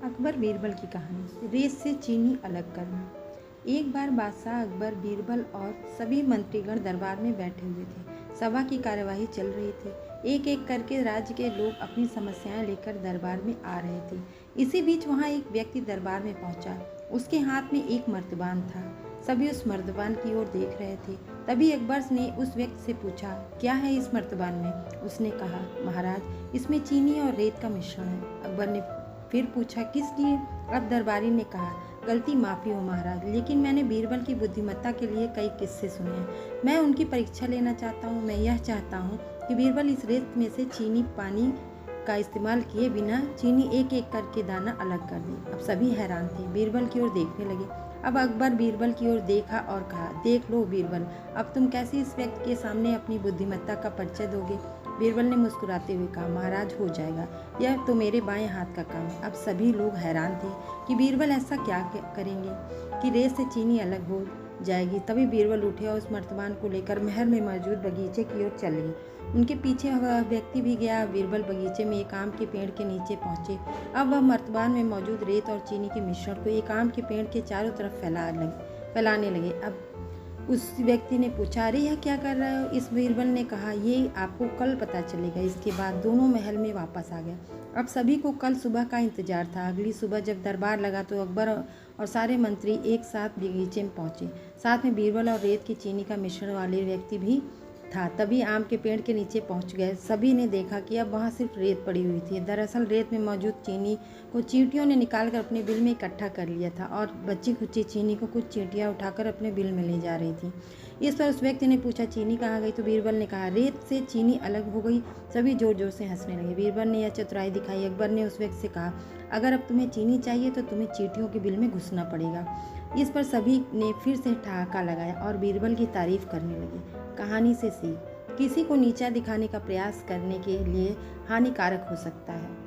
अकबर बीरबल की कहानी। रेत से चीनी अलग करना। एक बार बादशाह अकबर, बीरबल और सभी मंत्रीगण दरबार में बैठे हुए थे। सभा की कार्यवाही चल रही थी। एक एक करके राज्य के लोग अपनी समस्याएं लेकर दरबार में आ रहे थे। इसी बीच वहां एक व्यक्ति दरबार में पहुंचा। उसके हाथ में एक मर्तबान था। सभी उस मर्तबान की ओर देख रहे थे। तभी अकबर ने उस व्यक्ति से पूछा, क्या है इस मर्तबान में? उसने कहा, महाराज, इसमें चीनी और रेत का मिश्रण है। अकबर ने फिर पूछा, किस लिए? अब दरबारी ने कहा, गलती माफ़ी हो महाराज, लेकिन मैंने बीरबल की बुद्धिमत्ता के लिए कई किस्से सुने हैं। मैं उनकी परीक्षा लेना चाहता हूँ। मैं यह चाहता हूँ कि बीरबल इस रेत में से चीनी पानी का इस्तेमाल किए बिना चीनी एक एक करके दाना अलग कर दे। अब सभी हैरान थे, बीरबल की ओर देखने लगे। अब अकबर बीरबल की ओर देखा और कहा, देख लो बीरबल, अब तुम कैसे इस व्यक्ति के सामने अपनी बुद्धिमत्ता का परिचय दोगे? बीरबल ने मुस्कुराते हुए कहा, महाराज, हो जाएगा, यह तो मेरे बाएं हाथ का काम है। अब सभी लोग हैरान थे कि बीरबल ऐसा क्या करेंगे कि रेत से चीनी अलग हो जाएगी। तभी बीरबल उठे और उस मर्तबान को लेकर महल में मौजूद बगीचे की ओर चले। उनके पीछे वह व्यक्ति भी गया। बीरबल बगीचे में एक आम के पेड़ के नीचे पहुंचे। अब वह मर्तबान में मौजूद रेत और चीनी के मिश्रण को एक आम के पेड़ के चारों तरफ फैलाने लगे। अब उस व्यक्ति ने पूछा, अरे यह क्या कर रहे हो? इस बीरबल ने कहा, ये आपको कल पता चलेगा। इसके बाद दोनों महल में वापस आ गया। अब सभी को कल सुबह का इंतजार था। अगली सुबह जब दरबार लगा तो अकबर और सारे मंत्री एक साथ बगीचे में पहुंचे। साथ में बीरबल और रेत की चीनी का मिश्रण वाले व्यक्ति भी था। तभी आम के पेड़ के नीचे पहुंच गए। सभी ने देखा कि अब वहां सिर्फ रेत पड़ी हुई थी। दरअसल रेत में मौजूद चीनी को चींटियों ने निकालकर अपने बिल में इकट्ठा कर लिया था और बची खुची चीनी को कुछ चींटियां उठाकर अपने बिल में ले जा रही थी। इस पर उस व्यक्ति ने पूछा, चीनी कहाँ गई? तो बीरबल ने कहा, रेत से चीनी अलग हो गई। सभी जोर जोर से हंसने लगे। बीरबल ने यह चतुराई दिखाई। अकबर ने उस व्यक्ति से कहा, अगर अब तुम्हें चीनी चाहिए तो तुम्हें चींटियों के बिल में घुसना पड़ेगा। इस पर सभी ने फिर से ठहाका लगाया और बीरबल की तारीफ करने लगे। कहानी से सीख, किसी को नीचा दिखाने का प्रयास करने के लिए हानिकारक हो सकता है।